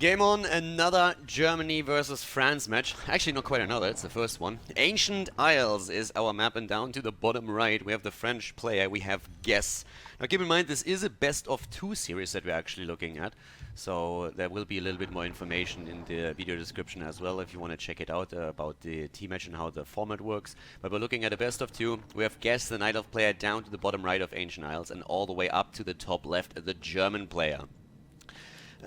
Game on, another Germany versus France match. Actually, not quite another, it's the first one. Ancient Isles is our map, and down to the bottom right we have the French player, we have Guess. Now keep in mind, this is a best of 2 series that we're actually looking at, so there will be a little bit more information in the video description as well if you want to check it out about the team match and how the format works. But we're looking at a best of 2. We have Guess, the Nightelf player, down to the bottom right of Ancient Isles, and all the way up to the top left, the German player.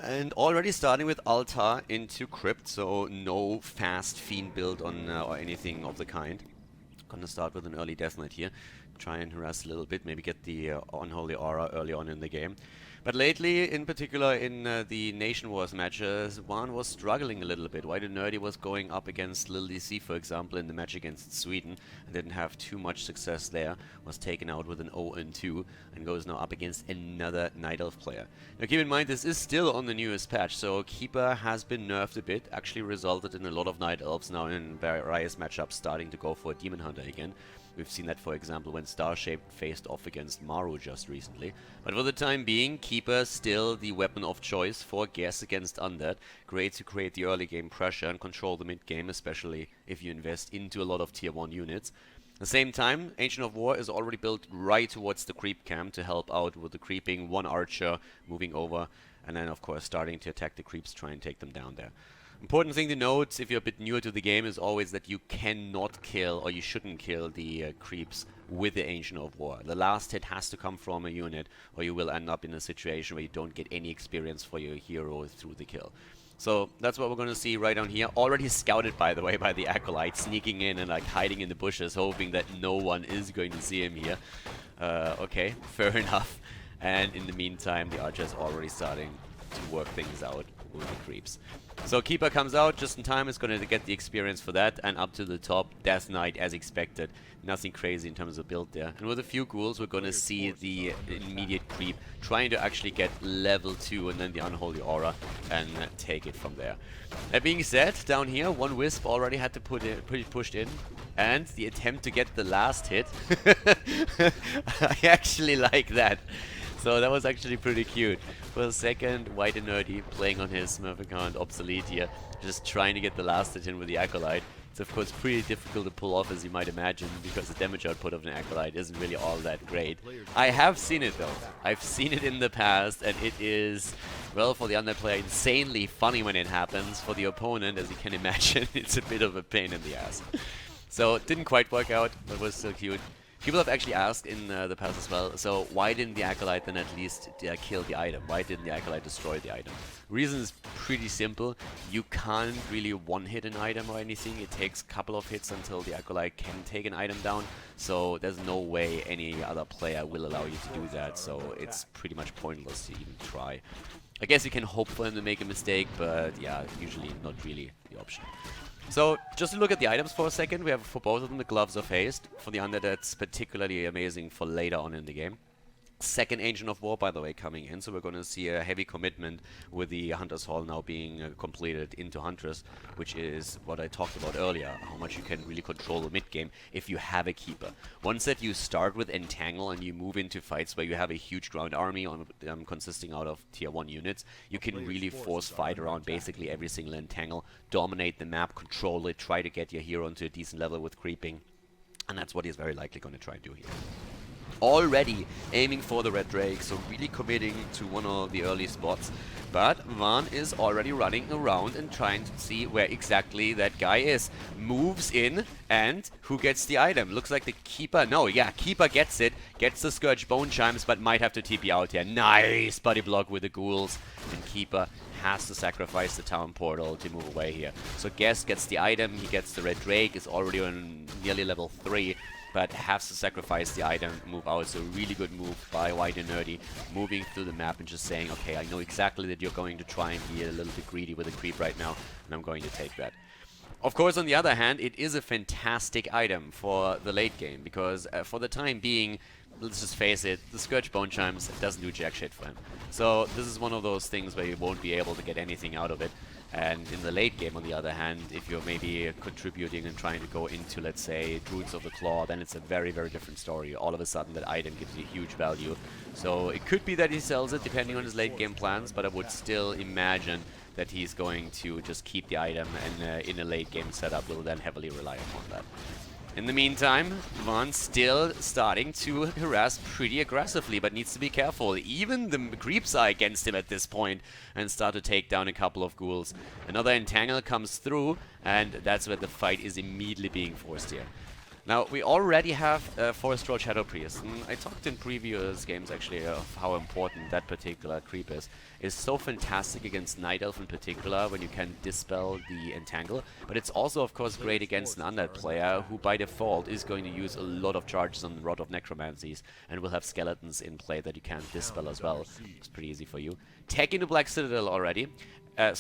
And already starting with Altar into Crypt, so no fast Fiend build on or anything of the kind. Gonna start with an early Death Knight here, try and harass a little bit, maybe get the Unholy Aura early on in the game. But lately, in particular in the Nationswar matches, WaN was struggling a little bit. White was going up against Lil DC, for example, in the match against Sweden, and didn't have too much success there. Was taken out with an 0-2, and goes now up against another Nightelf player. Now keep in mind, this is still on the newest patch, so Keeper has been nerfed a bit, actually resulted in a lot of Night Elves now in various matchups starting to go for a Demon Hunter again. We've seen that, for example, when Starshaped faced off against Maru just recently. But for the time being, Keeper still the weapon of choice for Guess against Undead. Great to create the early game pressure and control the mid game, especially if you invest into a lot of tier 1 units. At the same time, Ancient of War is already built right towards the creep camp to help out with the creeping, one archer moving over, and then of course starting to attack the creeps, try and take them down there. Important thing to note, if you're a bit newer to the game, is always that you cannot kill, or you shouldn't kill, the creeps with the Ancient of War. The last hit has to come from a unit, or you will end up in a situation where you don't get any experience for your hero through the kill. So that's what we're going to see right down here. Already scouted, by the way, by the Acolyte, sneaking in and like hiding in the bushes, hoping that no one is going to see him here. Okay, fair enough. And in the meantime, the Archer is already starting to work things out with the creeps. So Keeper comes out just in time, is going to get the experience for that, and up to the top, Death Knight as expected. Nothing crazy in terms of build there. And with a few ghouls, we're going to see the immediate creep trying to actually get level 2 and then the Unholy Aura and take it from there. That being said, down here, one Wisp already had to pushed in, and the attempt to get the last hit. I actually like that. So that was actually pretty cute. For a second, White and Nerdy playing on his Smurf account, obsolete here, just trying to get the last hit in with the Acolyte. It's of course pretty difficult to pull off, as you might imagine, because the damage output of an Acolyte isn't really all that great. I have seen it though. I've seen it in the past, and it is, well, for the Undead player, insanely funny when it happens. For the opponent, as you can imagine, it's a bit of a pain in the ass. So it didn't quite work out, but was still cute. People have actually asked in the past as well, so why didn't the Acolyte then at least kill the item? Why didn't the Acolyte destroy the item? Reason is pretty simple. You can't really one-hit an item or anything. It takes a couple of hits until the Acolyte can take an item down, so there's no way any other player will allow you to do that, so it's pretty much pointless to even try. I guess you can hope for him to make a mistake, but yeah, usually not really the option. So, just to look at the items for a second, we have for both of them the Gloves of Haste. For the Undead, that's particularly amazing for later on in the game. Second Ancient of War, by the way, coming in, so we're going to see a heavy commitment with the Hunter's Hall now being completed into Huntress, which is what I talked about earlier, how much you can really control the mid-game if you have a Keeper. Once that you start with Entangle and you move into fights where you have a huge ground army on, consisting out of tier 1 units, you can really force fight around basically every single Entangle, dominate the map, control it, try to get your hero into a decent level with creeping, and that's what he's very likely going to try and do here. Already aiming for the Red Drake, so really committing to one of the early spots. But WaN is already running around and trying to see where exactly that guy is. Moves in, and who gets the item? Looks like the Keeper. No, yeah, Keeper gets it. Gets the Scourge Bone Chimes, but might have to TP out here. Nice body block with the ghouls. And Keeper has to sacrifice the town portal to move away here. So Guess gets the item, he gets the Red Drake, is already on nearly level 3. But has to sacrifice the item, move out. So really good move by White and Nerdy, moving through the map and just saying, okay, I know exactly that you're going to try and be a little bit greedy with a creep right now, and I'm going to take that. Of course, on the other hand, it is a fantastic item for the late game, because for the time being, let's just face it, the Scourge Bone Chimes doesn't do jack shit for him. So this is one of those things where you won't be able to get anything out of it. And in the late game, on the other hand, if you're maybe contributing and trying to go into, let's say, Druids of the Claw, then it's a very, very different story. All of a sudden, that item gives you huge value. So it could be that he sells it, depending on his late game plans, but I would still imagine that he's going to just keep the item, and in a late game setup will then heavily rely upon that. In the meantime, WaN still starting to harass pretty aggressively, but needs to be careful. Even the creeps are against him at this point and start to take down a couple of ghouls. Another entangle comes through, and that's where the fight is immediately being forced here. Now, we already have Forest Troll Shadow Priest, and I talked in previous games actually of how important that particular creep is. It's so fantastic against Nightelf in particular when you can dispel the entangle, but it's also of course great against an Undead player who by default is going to use a lot of charges on the Rod of Necromancies and will have skeletons in play that you can dispel as well. It's pretty easy for you. Tech into Black Citadel already. Black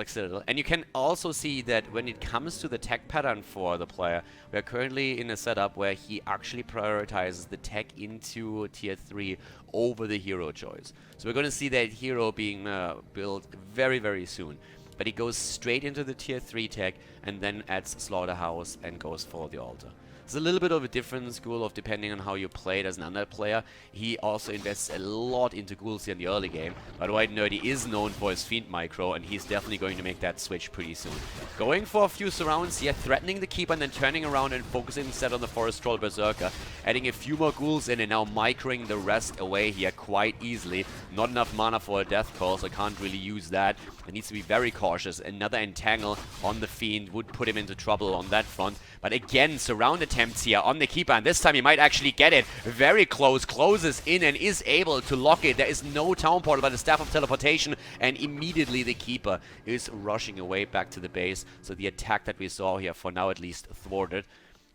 Citadel. And you can also see that when it comes to the tech pattern for the player, we are currently in a setup where he actually prioritizes the tech into tier 3 over the hero choice. So we're going to see that hero being built very, very soon. But he goes straight into the tier 3 tech and then adds Slaughterhouse and goes for the altar. It's a little bit of a different school of depending on how you play it as an Undead player. He also invests a lot into ghouls here in the early game, but White Nerdy is known for his Fiend micro, and he's definitely going to make that switch pretty soon. Going for a few surrounds here, threatening the Keeper and then turning around and focusing instead on the Forest Troll Berserker. Adding a few more ghouls in and now microing the rest away here quite easily. Not enough mana for a Death Call, so can't really use that. It needs to be very cautious. Another Entangle on the Fiend would put him into trouble on that front. But again, surround attempts here on the Keeper, and this time he might actually get it. Very close, closes in and is able to lock it. There is no Town Portal but a Staff of Teleportation, and immediately the Keeper is rushing away back to the base. So the attack that we saw here, for now at least, thwarted.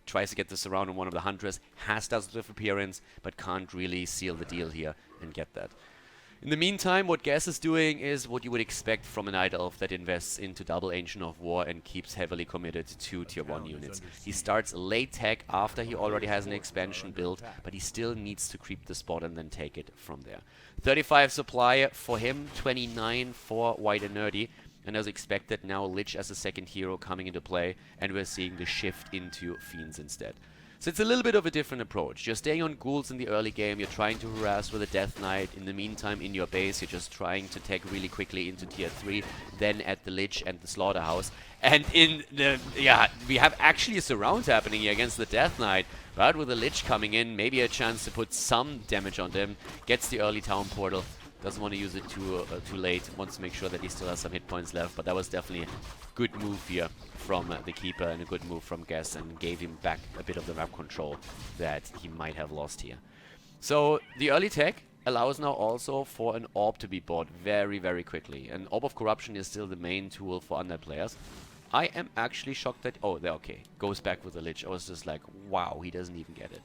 Tries to get the surround on one of the Hunters, has Dazzle of Appearance, but can't really seal the deal here and get that. In the meantime, what Gas is doing is what you would expect from an Nightelf that invests into double Ancient of War and keeps heavily committed to tier 1 units. He starts late tech after he already has an expansion built, but he still needs to creep the spot and then take it from there. 35 supply for him, 29 for White and Nerdy. And as expected, now Lich as a second hero coming into play, and we're seeing the shift into Fiends instead. So it's a little bit of a different approach. You're staying on ghouls in the early game, you're trying to harass with a Death Knight. In the meantime, in your base, you're just trying to take really quickly into tier 3, then at the Lich and the Slaughterhouse. And in the, we have actually a surround happening here against the Death Knight. But with the Lich coming in, maybe a chance to put some damage on them. Gets the early Town Portal. Doesn't want to use it too late. Wants to make sure that he still has some hit points left. But that was definitely a good move here from the Keeper and a good move from Guess, and gave him back a bit of the map control that he might have lost here. So the early tech allows now also for an Orb to be bought very, very quickly. And Orb of Corruption is still the main tool for Undead players. I am actually shocked that... Oh, they're okay. Goes back with the Lich. I was just like, wow, he doesn't even get it.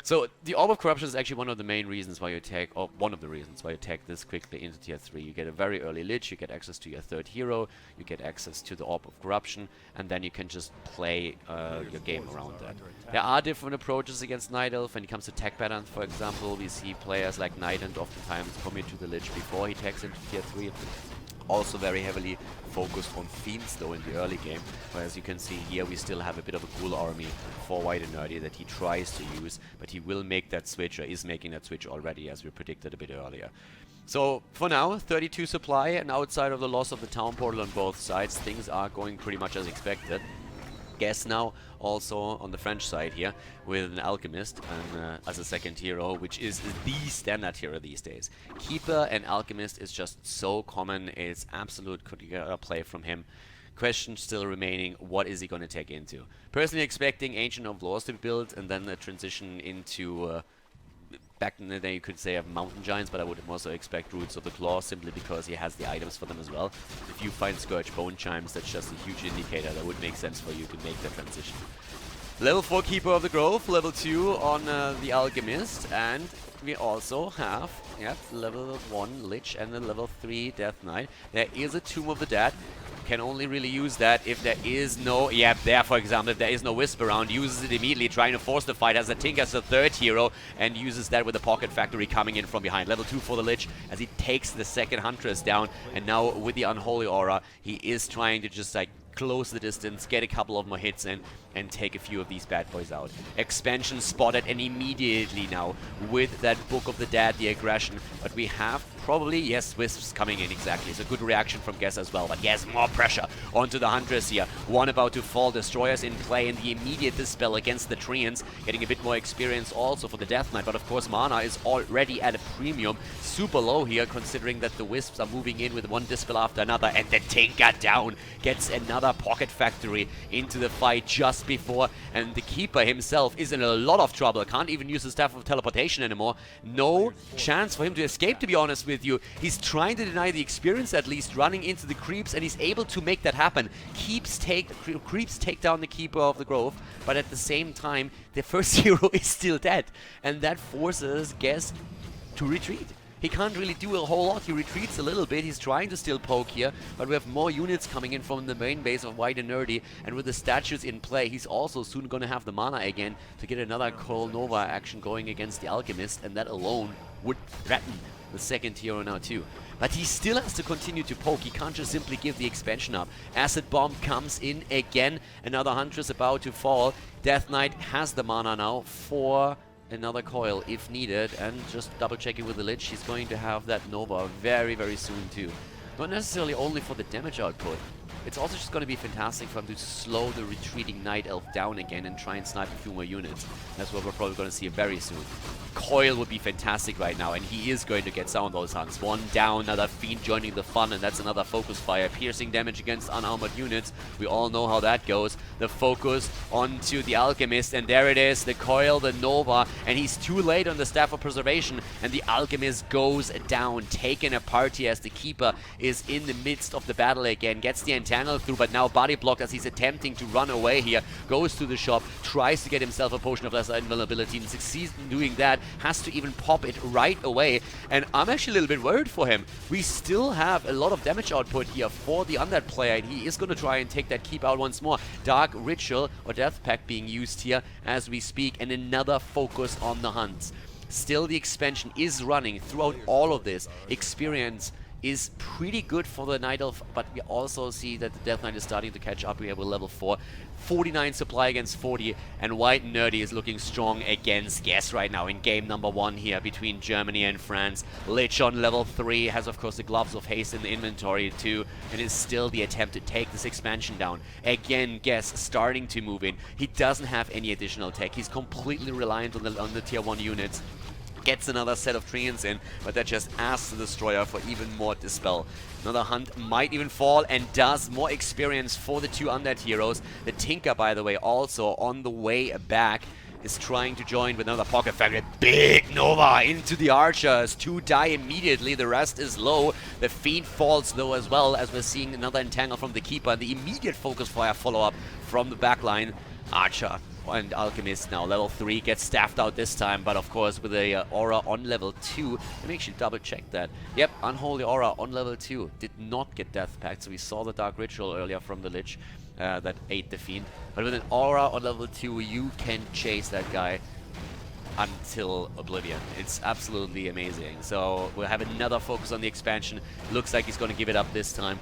So the Orb of Corruption is actually one of the main reasons why you take, or one of the reasons why you take this quickly into tier 3. You get a very early Lich, you get access to your third hero, you get access to the Orb of Corruption, and then you can just play your game around that. There are different approaches against Nightelf. When it comes to tech patterns, for example, we see players like Nightelf oftentimes commit to the Lich before he tags into tier 3. Also very heavily focused on Fiends though in the early game, whereas you can see here we still have a bit of a ghoul army for White and Nerdy that he tries to use, but he will make that switch, or is making that switch already, as we predicted a bit earlier. So for now, 32 supply, and outside of the loss of the Town Portal on both sides, things are going pretty much as expected. Guess now also on the French side here with an Alchemist and as a second hero, which is the standard hero these days. Keeper and Alchemist is just so common. It's absolute play from him. Question still remaining, what is he going to take into? Personally expecting Ancient of Laws to be built and then a transition into back in the day you could say of Mountain Giants, but I would also expect Roots of the Claw simply because he has the items for them as well. If you find Scourge Bone Chimes, that's just a huge indicator that would make sense for you to make that transition. Level 4 Keeper of the Grove, level 2 on the Alchemist, and we also have level 1 Lich and then level 3 Death Knight. There is a Tomb of the Dead. Can only really use that if there is no... there, for example, if there is no Wisp around, uses it immediately, trying to force the fight, has a Tink as the third hero, and uses that with the Pocket Factory coming in from behind. Level 2 for the Lich, as he takes the second Huntress down, and now with the Unholy Aura, he is trying to just, like, close the distance, get a couple of more hits in, and take a few of these bad boys out. Expansion spotted, and immediately now, with that Book of the Dead, the aggression, but we have probably. Yes, Wisps coming in, exactly. It's a good reaction from Guess as well. But yes, more pressure onto the Huntress here. One about to fall. Destroyers in play, and the immediate dispel against the Treants. Getting a bit more experience also for the Death Knight. But of course, mana is already at a premium. Super low here, considering that the Wisps are moving in with one dispel after another. And the Tinker down gets another Pocket Factory into the fight just before. And the Keeper himself is in a lot of trouble. Can't even use the Staff of Teleportation anymore. No chance for him to escape, to be honest with you. He's trying to deny the experience, at least, running into the creeps, and he's able to make that happen. Creeps take down the Keeper of the Grove, but at the same time, the first hero is still dead, and that forces Guess to retreat. He can't really do a whole lot. He retreats a little bit. He's trying to still poke here, but we have more units coming in from the main base of White and Nerdy, and with the statues in play, he's also soon going to have the mana again to get another Call Nova action going against the Alchemist, and that alone would threaten the second hero now too. But he still has to continue to poke. He can't just simply give the expansion up. Acid Bomb comes in again. Another Huntress about to fall. Death Knight has the mana now for another coil if needed, and just double checking with the Lich, he's going to have that Nova very, very soon too. Not necessarily only for the damage output, it's also just going to be fantastic for him to slow the retreating Nightelf down again and try and snipe a few more units. That's what we're probably going to see very soon. Coil would be fantastic right now, and he is going to get some of those hunts. One down, another Fiend joining the fun, and that's another Focus Fire. Piercing damage against unarmored units. We all know how that goes. The focus onto the Alchemist, and there it is, the Coil, the Nova, and he's too late on the Staff of Preservation, and the Alchemist goes down, taken apart here as the Keeper is in the midst of the battle again. Gets the Entangle through, but now body blocked as he's attempting to run away here. Goes to the shop, tries to get himself a Potion of Lesser Invulnerability, and succeeds in doing that. Has to even pop it right away, and I'm actually a little bit worried for him. We still have a lot of damage output here for the Undead player, and he is going to try and take that keep out once more. Dark Ritual or Death Pact being used here as we speak, and another focus on the hunts. Still, the expansion is running throughout all of this. Experience is pretty good for the Nightelf, but we also see that the Death Knight is starting to catch up. We have a level 4. 49 supply against 40, and White and Nerdy is looking strong against Guess right now in game number 1 here between Germany and France. Lich on level 3 has of course the Gloves of Haste in the inventory too, and is still the attempt to take this expansion down. Again, Guess starting to move in. He doesn't have any additional tech. He's completely reliant on the tier 1 units. Gets another set of Treants in, but that just asks the Destroyer for even more Dispel. Another Hunt might even fall, and does. More experience for the 2 Undead heroes. The Tinker, by the way, also on the way back, is trying to join with another Pocket Factory. Big Nova into the Archers. 2 die immediately, the rest is low. The Fiend falls though as well, as we're seeing another Entangle from the Keeper, and the immediate Focus Fire follow-up from the backline. Archer and Alchemist now level 3 gets staffed out this time, but of course with a aura on level 2. Let me actually double check that. Yep, Unholy Aura on level 2 did not get Death Pact, so we saw the Dark Ritual earlier from the Lich that ate the Fiend. But with an aura on level 2, you can chase that guy until oblivion. It's absolutely amazing. So we'll have another focus on the expansion. Looks like he's going to give it up this time.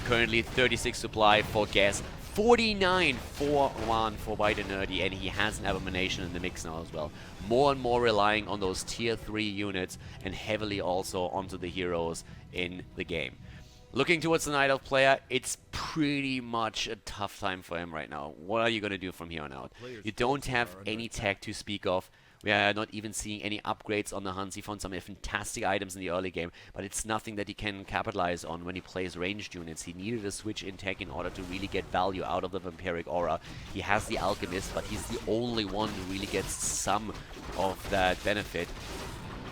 Currently 36 supply for Guess. 49 for WaN for White and Nerdy, and he has an Abomination in the mix now as well. More and more relying on those tier 3 units, and heavily also onto the heroes in the game. Looking towards the Nightelf player, it's pretty much a tough time for him right now. What are you going to do from here on out? You don't have any tech to speak of. We are not even seeing any upgrades on the Hunts. He found some fantastic items in the early game, but it's nothing that he can capitalize on when he plays ranged units. He needed a switch in tech in order to really get value out of the Vampiric Aura. He has the Alchemist, but he's the only one who really gets some of that benefit.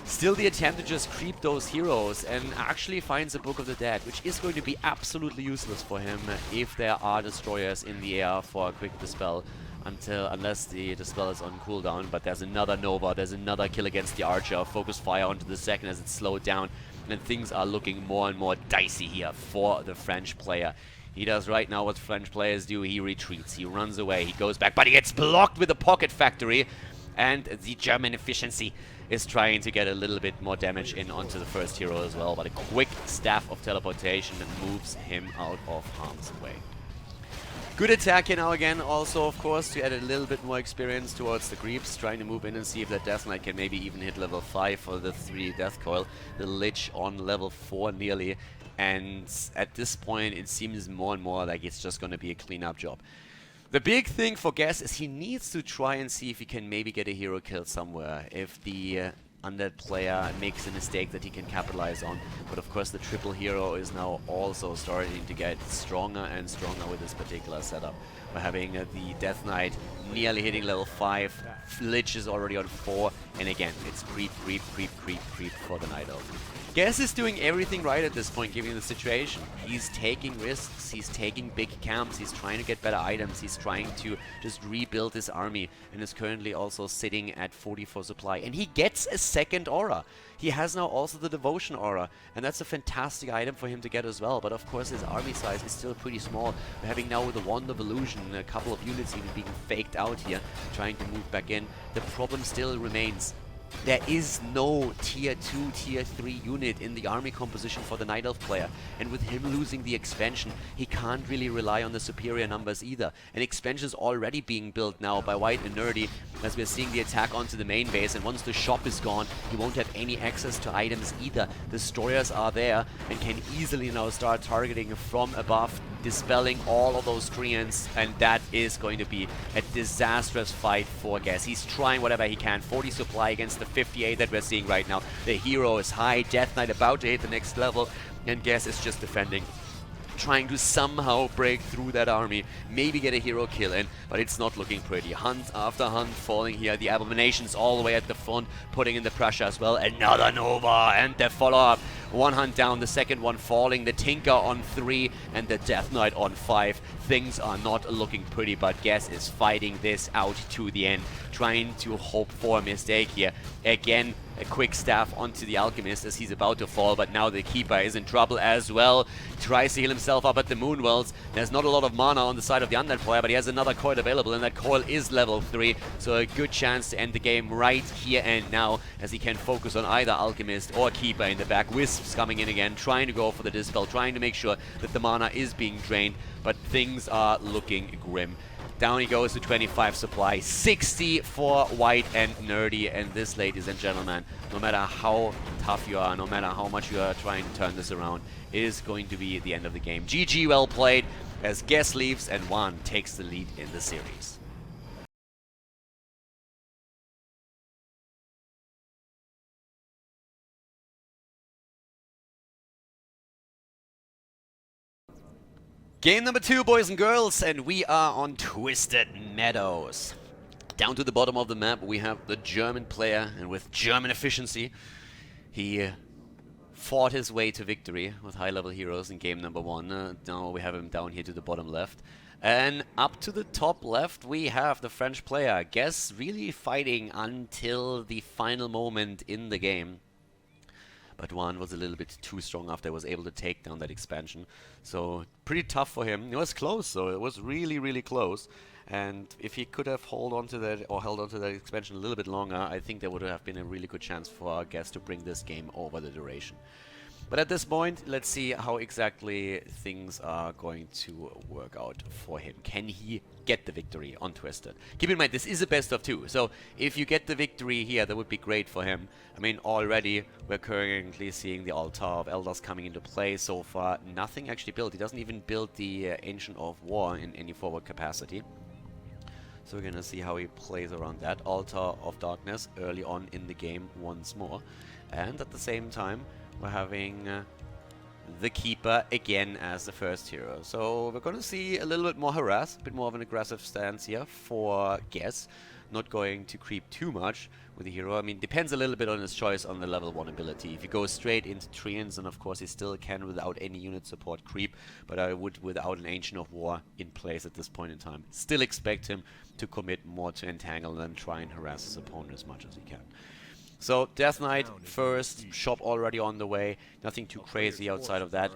Still the attempt to just creep those heroes, and actually finds a Book of the Dead, which is going to be absolutely useless for him if there are Destroyers in the air for a quick dispel. Unless the Dispel is on cooldown, but there's another Nova, there's another kill against the Archer, Focus Fire onto the second as it's slowed down, and things are looking more and more dicey here for the French player. He does right now what French players do. He retreats, he runs away, he goes back, but he gets blocked with the Pocket Factory, and the German efficiency is trying to get a little bit more damage in onto the first hero as well, but a quick Staff of Teleportation moves him out of harm's way. Good attack here now again, also of course to add a little bit more experience towards the creeps, trying to move in and see if that Death Knight can maybe even hit level 5 for the 3 Death Coil. The Lich on level 4 nearly, and at this point it seems more and more like it's just going to be a cleanup job. The big thing for Guess is he needs to try and see if he can maybe get a hero kill somewhere. If the Undead player makes a mistake that he can capitalize on. But of course the triple hero is now also starting to get stronger and stronger with this particular setup. We're having the Death Knight nearly hitting level 5, Lich is already on 4, and again, it's creep, creep, creep, creep, creep for the Nightelf. Guess is doing everything right at this point, given the situation. He's taking risks, he's taking big camps, he's trying to get better items, he's trying to just rebuild his army, and is currently also sitting at 44 supply. And he gets a second aura. He has now also the Devotion aura, and that's a fantastic item for him to get as well. But of course his army size is still pretty small. We're having now with the Wand of Illusion a couple of units even being faked out here, trying to move back in. The problem still remains. There is no tier 2, tier 3 unit in the army composition for the Nightelf player, and with him losing the expansion, he can't really rely on the superior numbers either. An expansion is already being built now by White and Nerdy, as we're seeing the attack onto the main base, and once the shop is gone, he won't have any access to items either. The Destroyers are there and can easily now start targeting from above, dispelling all of those treants, and that is going to be a disastrous fight for Guess. He's trying whatever he can. 40 supply against the 58 that we're seeing right now. The hero is high, Death Knight about to hit the next level, and Guess is just defending, trying to somehow break through that army, maybe get a hero kill in, but it's not looking pretty. Hunt after hunt falling here. The Abominations all the way at the front, putting in the pressure as well. Another Nova, and the follow-up. One hunt down, the second one falling. The Tinker on 3, and the Death Knight on 5. Things are not looking pretty, but Guess is fighting this out to the end, trying to hope for a mistake here. Again, a quick staff onto the Alchemist as he's about to fall, but now the Keeper is in trouble as well. Tries to heal himself up at the Moonwells. There's not a lot of mana on the side of the Undead player, but he has another coil available, and that coil is level 3, so a good chance to end the game right here and now, as he can focus on either Alchemist or Keeper in the back. Wisps coming in again, trying to go for the Dispel, trying to make sure that the mana is being drained, but things are looking grim. Down he goes to 25 supply, 60 for White and Nerdy, and this, ladies and gentlemen, no matter how tough you are, no matter how much you are trying to turn this around, it is going to be the end of the game. GG, well played, as Guess leaves and WaN takes the lead in the series. Game number 2, boys and girls, and we are on Twisted Meadows. Down to the bottom of the map, we have the German player, and with German efficiency, he fought his way to victory with high-level heroes in game number 1. Now we have him down here to the bottom left. And up to the top left, we have the French player. Guess really fighting until the final moment in the game. But WaN was a little bit too strong after he was able to take down that expansion. So pretty tough for him. It was close, though. It was really, really close. And if he could have held on to that expansion a little bit longer, I think there would have been a really good chance for our Guess to bring this game over the duration. But at this point, let's see how exactly things are going to work out for him. Can he get the victory on Twisted? Keep in mind, this is a best of 2, so if you get the victory here, that would be great for him. I mean, already we're currently seeing the Altar of Elders coming into play. So far, nothing actually built. He doesn't even build the Ancient of War in any forward capacity. So we're gonna see how he plays around that Altar of Darkness early on in the game once more. And at the same time, we're having the Keeper again as the first hero. So we're going to see a little bit more harass, a bit more of an aggressive stance here for Guess. Not going to creep too much with the hero. I mean, depends a little bit on his choice on the level 1 ability. If you go straight into Treants, then of course he still can without any unit support creep, but I would, without an Ancient of War in place at this point in time, still expect him to commit more to Entangle than try and harass his opponent as much as he can. So, Death Knight first, shop already on the way, nothing too crazy outside of that.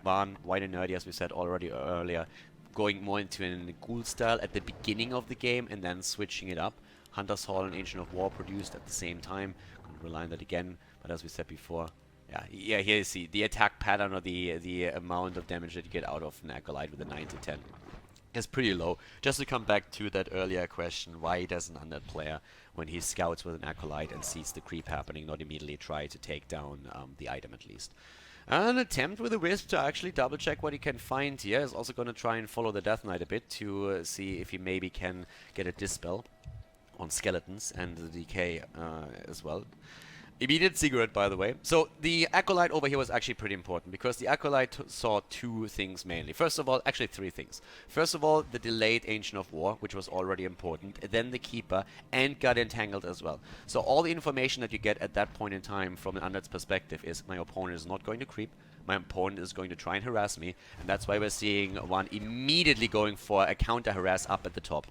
WaN, White and Nerdy, as we said already earlier, going more into a ghoul style at the beginning of the game and then switching it up. Hunter's Hall and Ancient of War produced at the same time. Gonna rely on that again, but as we said before, yeah, here you see the attack pattern or the amount of damage that you get out of an Acolyte with a 9 to 10. is pretty low. Just to come back to that earlier question, why does an Undead player, when he scouts with an Acolyte and sees the creep happening, not immediately try to take down the item at least? An attempt with a Wisp to actually double check what he can find here. Is also going to try and follow the Death Knight a bit to see if he maybe can get a Dispel on Skeletons and the Decay as well. Immediate cigarette, by the way. So the Acolyte over here was actually pretty important because the Acolyte saw two things mainly. First of all, actually three things. First of all, the delayed Ancient of War, which was already important. Then the Keeper, and got entangled as well. So all the information that you get at that point in time from an Undead's perspective is my opponent is not going to creep. My opponent is going to try and harass me. And that's why we're seeing WaN immediately going for a counter harass up at the top.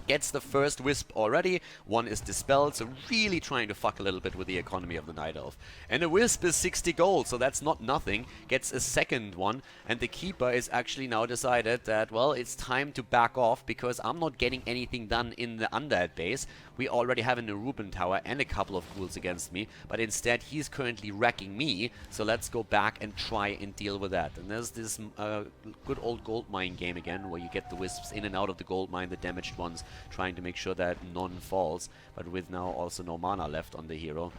Gets the first Wisp already, one is dispelled, so really trying to fuck a little bit with the economy of the Nightelf. And the Wisp is 60 gold, so that's not nothing. Gets a second one, and the Keeper is actually now decided that, well, it's time to back off, because I'm not getting anything done in the Undead base. We already have a Neruban Tower and a couple of ghouls against me, but instead he's currently wrecking me, so let's go back and try and deal with that. And there's this good old gold mine game again, where you get the Wisps in and out of the gold mine, the damaged ones, trying to make sure that none falls, but with now also no mana left on the hero,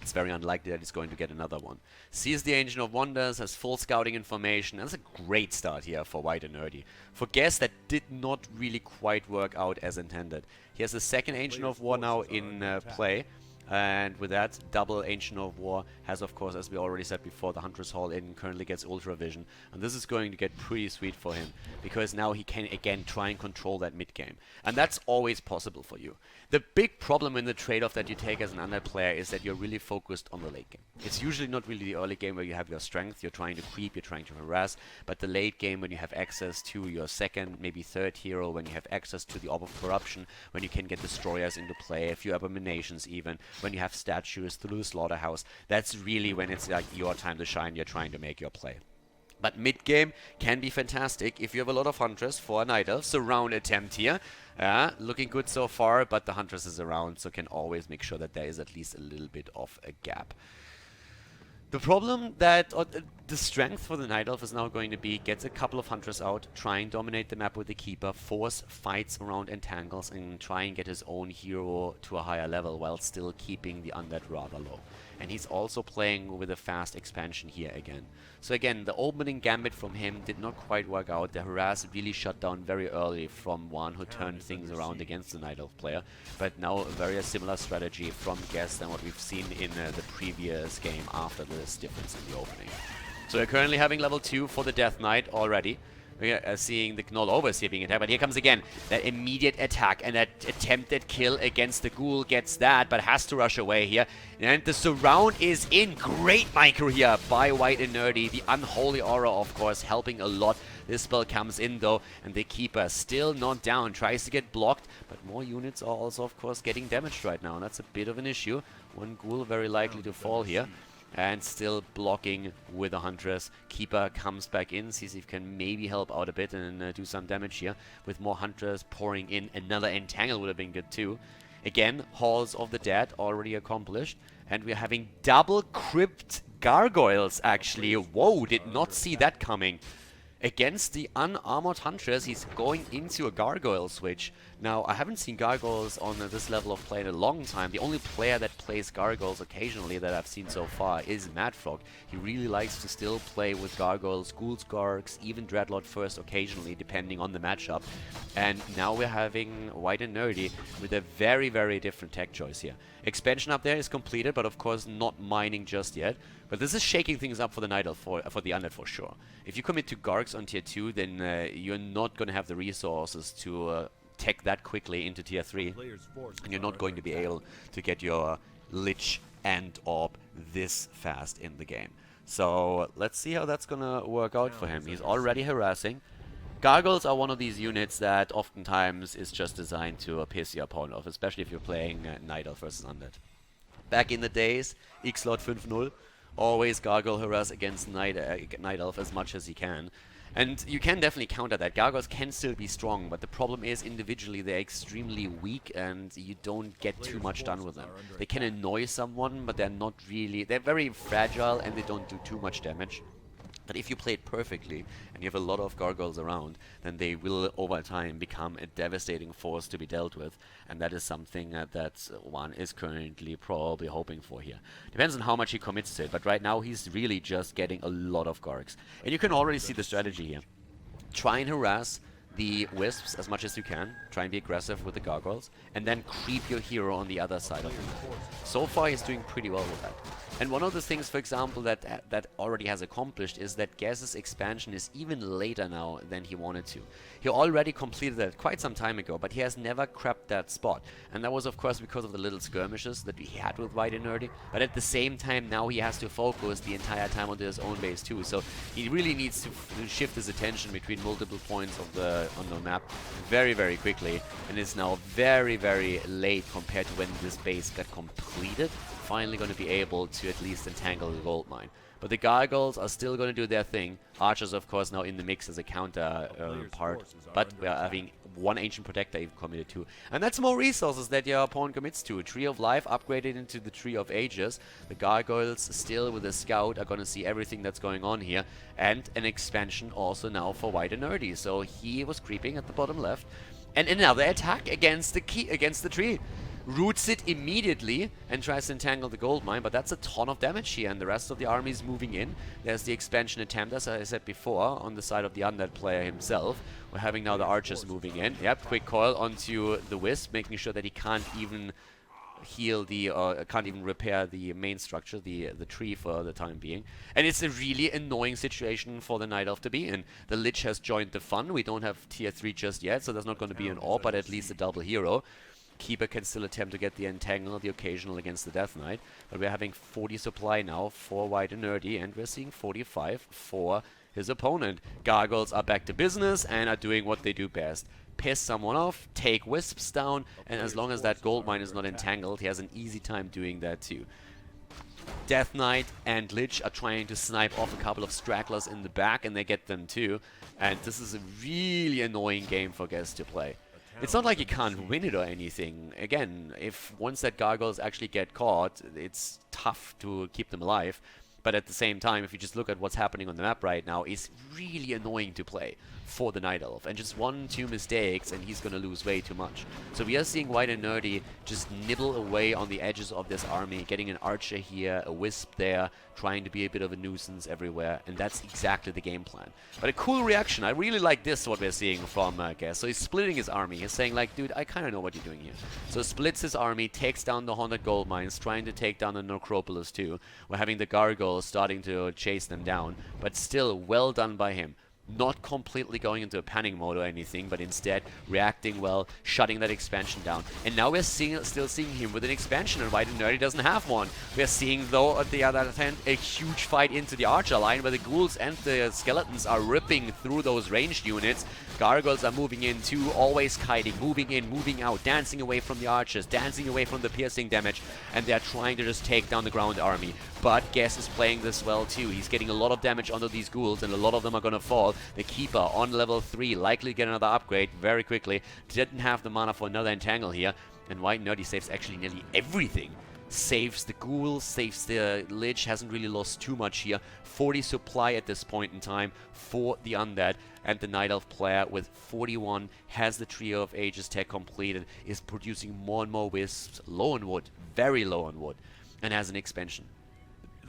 it's very unlikely that he's going to get another one. Sees the Ancient of Wonders, has full scouting information. That's a great start here for White and Nerdy. For Guess, that did not really quite work out as intended. He has the second Ancient of War now in play. And with that, double Ancient of War has, of course, as we already said before, the Hunter's Hall in, currently gets Ultra Vision. And this is going to get pretty sweet for him, because now he can, again, try and control that mid-game. And that's always possible for you. The big problem in the trade-off that you take as an Undead player is that you're really focused on the late game. It's usually not really the early game where you have your strength, you're trying to creep, you're trying to harass, but the late game when you have access to your second, maybe third hero, when you have access to the Orb of Corruption, when you can get Destroyers into play, a few Abominations even, when you have statues through the Slaughterhouse, that's really when it's like your time to shine, you're trying to make your play. But mid-game can be fantastic if you have a lot of Huntress for a Nightelf. Surround attempt here. Looking good so far, but the Huntress is around, so can always make sure that there is at least a little bit of a gap. The problem that, or the strength for the Nightelf is now going to be, gets a couple of Huntress out, try and dominate the map with the Keeper, force fights around Entangles, and try and get his own hero to a higher level while still keeping the Undead rather low. And he's also playing with a fast expansion here again. So again, the opening gambit from him did not quite work out. The harass really shut down very early from WaN, who turned things around against the Nightelf player. But now a very similar strategy from Guess than what we've seen in the previous game after this difference in the opening. So we're currently having level 2 for the Death Knight already. We are seeing the Gnoll Overseer being attacked, but here comes again that immediate attack, and that attempted kill against the Ghoul gets that, but has to rush away here. And the surround is in. Great micro here by White and Nerdy. The Unholy Aura, of course, helping a lot. This spell comes in though, and the Keeper still not down, tries to get blocked, but more units are also, of course, getting damaged right now, and that's a bit of an issue. One Ghoul very likely to fall here. And still blocking with a Huntress. Keeper comes back in, sees if he can maybe help out a bit and do some damage here. With more Huntress pouring in, another Entangle would have been good too. Again, Halls of the Dead already accomplished. And we're having double Crypt Gargoyles actually. Whoa, did not see that coming. Against the unarmored Huntress, he's going into a Gargoyle switch. Now, I haven't seen Gargoyles on this level of play in a long time. The only player that plays Gargoyles occasionally that I've seen so far is Madfrog. He really likes to still play with Gargoyles, Ghouls, Gargs, even Dreadlord first occasionally, depending on the matchup. And now we're having White and Nerdy with a very, very different tech choice here. Expansion up there is completed, but of course not mining just yet. But this is shaking things up for the Nightelf, for the Undead for sure. If you commit to Gargs on tier 2, then you're not going to have the resources to tech that quickly into tier 3. And you're not going to be able to get your Lich and Orb this fast in the game. So let's see how that's going to work out for him. He's already harassing. Gargoyles are one of these units that oftentimes is just designed to piss your opponent off, especially if you're playing Nightelf versus Undead. Back in the days, X-Lord 5.0, always Gargoyle harass against Nightelf as much as you can. And you can definitely counter that. Gargoyles can still be strong, but the problem is individually they're extremely weak and you don't get too much done with them. They can annoy someone, but they're not really... They're very fragile and they don't do too much damage. But if you play it perfectly and you have a lot of gargoyles around, then they will over time become a devastating force to be dealt with, and that is something that WaN is currently probably hoping for here. Depends on how much he commits to it, but right now he's really just getting a lot of gargs. And you can already see the strategy here. Try and harass the wisps as much as you can, try and be aggressive with the gargoyles, and then creep your hero on the other side of the map. So far he's doing pretty well with that. And one of the things, for example, that already has accomplished is that Gaz's expansion is even later now than he wanted to. He already completed that quite some time ago, but he has never crept that spot. And that was, of course, because of the little skirmishes that he had with White and Nerdy. But at the same time, now he has to focus the entire time onto his own base too. So he really needs to shift his attention between multiple points on the map very, very quickly. And it's now very, very late compared to when this base got completed. Finally going to be able to at least entangle the gold mine. But the gargoyles are still going to do their thing. Archers, of course, now in the mix as a counter part. But we are having one Ancient Protector even committed to. And that's more resources that your opponent commits to. Tree of Life upgraded into the Tree of Ages. The gargoyles still with the Scout are going to see everything that's going on here. And an expansion also now for White and Nerdy. So he was creeping at the bottom left. And another attack against the tree. Roots it immediately and tries to entangle the gold mine, but that's a ton of damage here, and the rest of the army is moving in. There's the expansion attempt, as I said before, on the side of the Undead player himself. We're having now the archers moving in. Yep, quick coil onto the Wisp, making sure that he can't even heal the, can't even repair the main structure, the tree for the time being. And it's a really annoying situation for the Nightelf to be in. The Lich has joined the fun. We don't have tier 3 just yet, so there's not going to be an AWP, but at least a double hero. Keeper can still attempt to get the Entangle, the occasional against the Death Knight. But we're having 40 supply now for White and Nerdy, and we're seeing 45 for his opponent. Gargoyles are back to business and are doing what they do best. Piss someone off, take wisps down, and as long as that gold mine is not entangled, he has an easy time doing that too. Death Knight and Lich are trying to snipe off a couple of stragglers in the back, and they get them too. And this is a really annoying game for Gaz to play. It's not like you can't win it or anything. Again, if once that gargoyles actually get caught, it's tough to keep them alive. But at the same time, if you just look at what's happening on the map right now, it's really annoying to play for the Nightelf. And just 1-2 mistakes and he's going to lose way too much. So we are seeing White and Nerdy just nibble away on the edges of this army, getting an archer here, a wisp there, trying to be a bit of a nuisance everywhere. And that's exactly the game plan. But a cool reaction. I really like this, what we're seeing from Gaz. So he's splitting his army. He's saying like, dude, I kind of know what you're doing here. So splits his army, takes down the Haunted Gold Mines, trying to take down the Necropolis too. We're having the Gargoyles starting to chase them down. But still, well done by him. Not completely going into a panic mode or anything, but instead reacting well, shutting that expansion down. And now we're still seeing him with an expansion, and White and Nerdy doesn't have one. We're seeing, though, at the other hand, a huge fight into the archer line, where the ghouls and the skeletons are ripping through those ranged units. Gargoyles are moving in too, always kiting, moving in, moving out, dancing away from the archers, dancing away from the piercing damage, and they're trying to just take down the ground army. But Gaz is playing this well too. He's getting a lot of damage onto these ghouls, and a lot of them are going to fall. The Keeper on level 3, likely get another upgrade very quickly. Didn't have the mana for another Entangle here, and White Nerdy saves actually nearly everything. Saves the ghouls, saves the Lich, hasn't really lost too much here. 40 supply at this point in time for the Undead, and the Nightelf player with 41 has the Trio of Ages tech completed, is producing more and more wisps, low on wood, very low on wood, and has an expansion.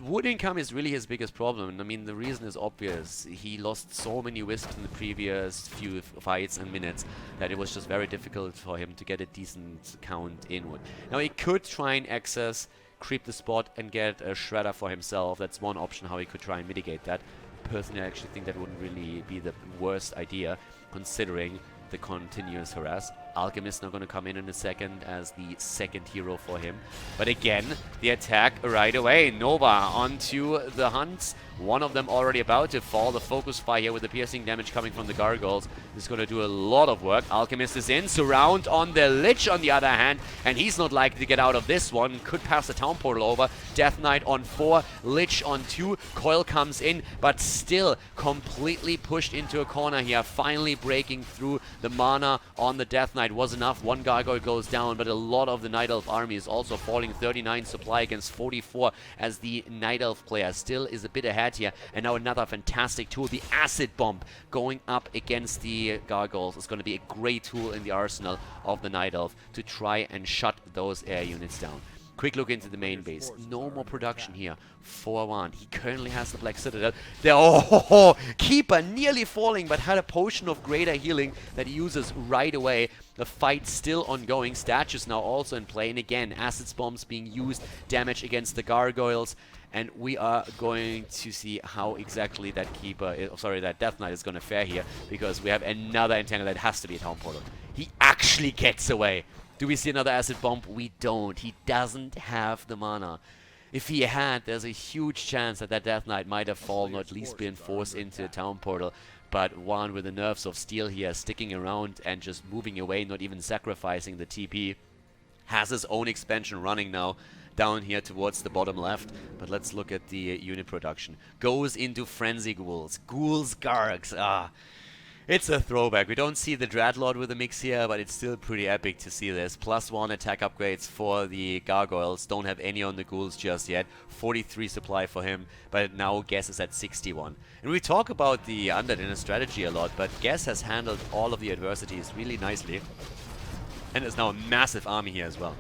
Wood income is really his biggest problem, and I mean the reason is obvious. He lost so many wisps in the previous few fights and minutes that it was just very difficult for him to get a decent count in wood. Now he could try and access, creep the spot and get a shredder for himself. That's one option how he could try and mitigate that. Personally, I actually think that wouldn't really be the worst idea, considering the continuous harass. Alchemist now going to come in a second as the second hero for him. But again, the attack right away. Nova onto the hunts. One of them already about to fall. The focus fire here with the piercing damage coming from the Gargoyles is going to do a lot of work. Alchemist is in. Surround on the Lich on the other hand. And he's not likely to get out of this one. Could pass the town portal over. Death Knight on 4. Lich on 2. Coil comes in. But still completely pushed into a corner here. Finally breaking through the mana on the Death Knight. Knight was enough. One Gargoyle goes down, but a lot of the Night Elf army is also falling. 39 supply against 44 as the Night Elf player still is a bit ahead here. And now another fantastic tool, the Acid Bomb, going up against the Gargoyles is going to be a great tool in the arsenal of the Night Elf to try and shut those air units down. Quick look into the main base. No more production here for WaN. He currently has the Black Citadel. There, oh, Keeper nearly falling, but had a potion of greater healing that he uses right away. The fight still ongoing. Statues now also in play. And again, Acid Bombs being used. Damage against the Gargoyles. And we are going to see how exactly that that Death Knight is going to fare here. Because we have another Entangle that has to be a Town Portal. He actually gets away. Do we see another Acid Bomb? We don't. He doesn't have the mana. If he had, there's a huge chance that that Death Knight might have fallen or at least been forced into the Town Portal. But WaN with the nerves of steel here, sticking around and just moving away, not even sacrificing the TP, has his own expansion running now down here towards the bottom left. But let's look at the unit production. Goes into Frenzy Ghouls. Ghouls Gargs. It's a throwback. We don't see the Dreadlord with the mix here, but it's still pretty epic to see this. +1 attack upgrades for the Gargoyles. Don't have any on the Ghouls just yet. 43 supply for him, but now Guess is at 61. And we talk about the Undead in a strategy a lot, but Guess has handled all of the adversities really nicely. And there's now a massive army here as well.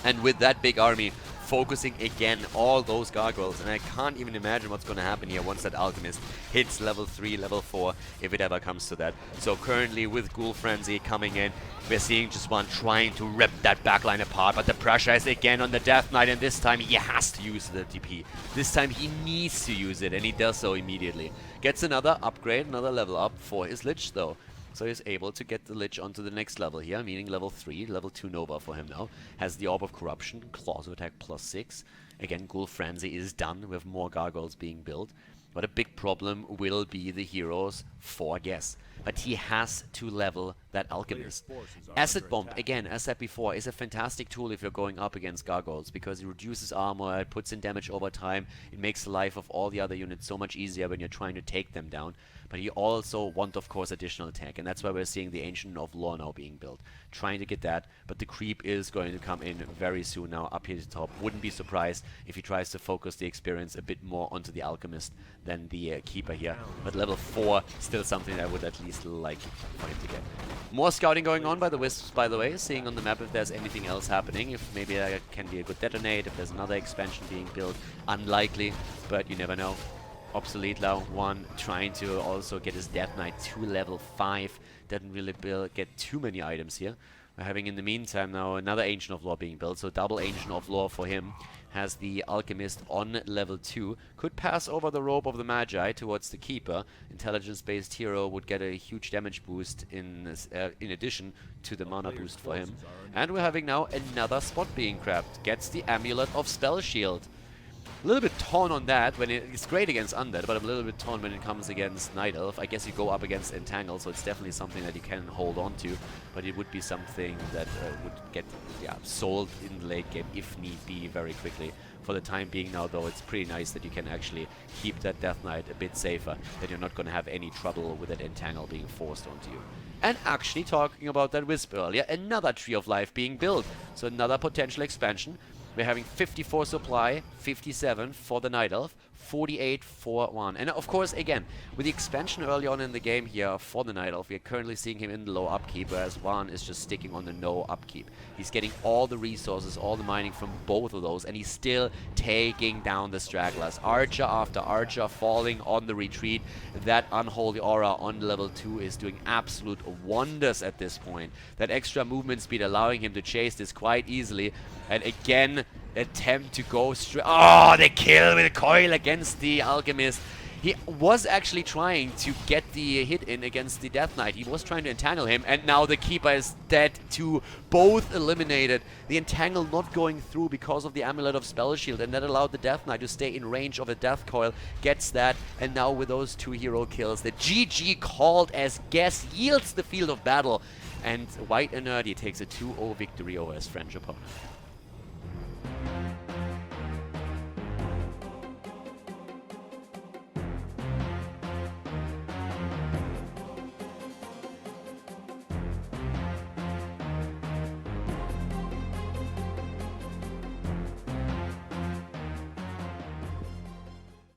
And with that big army, focusing again all those Gargoyles, and I can't even imagine what's going to happen here once that Alchemist hits level 3, level 4, if it ever comes to that. So currently with Ghoul Frenzy coming in, we're seeing just WaN trying to rip that backline apart, but the pressure is again on the Death Knight, and this time he has to use the DP. This time he needs to use it, and he does so immediately. Gets another upgrade, another level up for his Lich though. So he's able to get the Lich onto the next level here, meaning level 3, level 2 Nova for him now. Has the Orb of Corruption, Claws of Attack +6. Again, Ghoul Frenzy is done with more Gargoyles being built. But a big problem will be the heroes for Guess. But he has to level that Alchemist. Acid Bomb, again, as said before, is a fantastic tool if you're going up against Gargoyles, because it reduces armor, it puts in damage over time, it makes the life of all the other units so much easier when you're trying to take them down. But you also want, of course, additional attack, and that's why we're seeing the Ancient of Law now being built. Trying to get that, but the creep is going to come in very soon now up here at the top. Wouldn't be surprised if he tries to focus the experience a bit more onto the Alchemist than the Keeper here. But level 4, still something I would at least like for him to get. More scouting going on by the Wisps, by the way, seeing on the map if there's anything else happening, if maybe there can be a good detonate, if there's another expansion being built. Unlikely, but you never know. Obsolete now, WaN trying to also get his Death Knight to level 5. Doesn't really get too many items here. We're having in the meantime now another Ancient of Law being built, so double Ancient of Law for him. Has the Alchemist on level 2. Could pass over the Robe of the Magi towards the Keeper. Intelligence-based hero would get a huge damage boost in addition to the mana boost for him. And we're having now another spot being grabbed. Gets the Amulet of Spell Shield. A little bit torn on that when it's great against Undead, but I'm a little bit torn when it comes against Nightelf. I guess you go up against Entangle, so it's definitely something that you can hold on to, but it would be something that would get sold in the late game if need be very quickly. For the time being now though, it's pretty nice that you can actually keep that Death Knight a bit safer, that you're not going to have any trouble with that Entangle being forced onto you. And actually talking about that Wisp earlier, another Tree of Life being built, so another potential expansion. We're having 54 supply, 57 for the Night Elf, 48 for WaN. And of course, again, with the expansion early on in the game here for the Night Elf, we are currently seeing him in the low upkeep, whereas WaN is just sticking on the no upkeep. He's getting all the resources, all the mining from both of those, and he's still taking down the stragglers. Archer after Archer falling on the retreat. That Unholy Aura on level 2 is doing absolute wonders at this point. That extra movement speed allowing him to chase this quite easily. And again, attempt to go straight. Oh, the kill with Coil against the Alchemist. He was actually trying to get the hit in against the Death Knight. He was trying to entangle him, and now the Keeper is dead too. Both eliminated. The entangle not going through because of the Amulet of Spell Shield, and that allowed the Death Knight to stay in range of a Death Coil. Gets that, and now with those 2 hero kills, the GG called as Guess yields the field of battle. And White and Nerdy takes a 2-0 victory over his French opponent.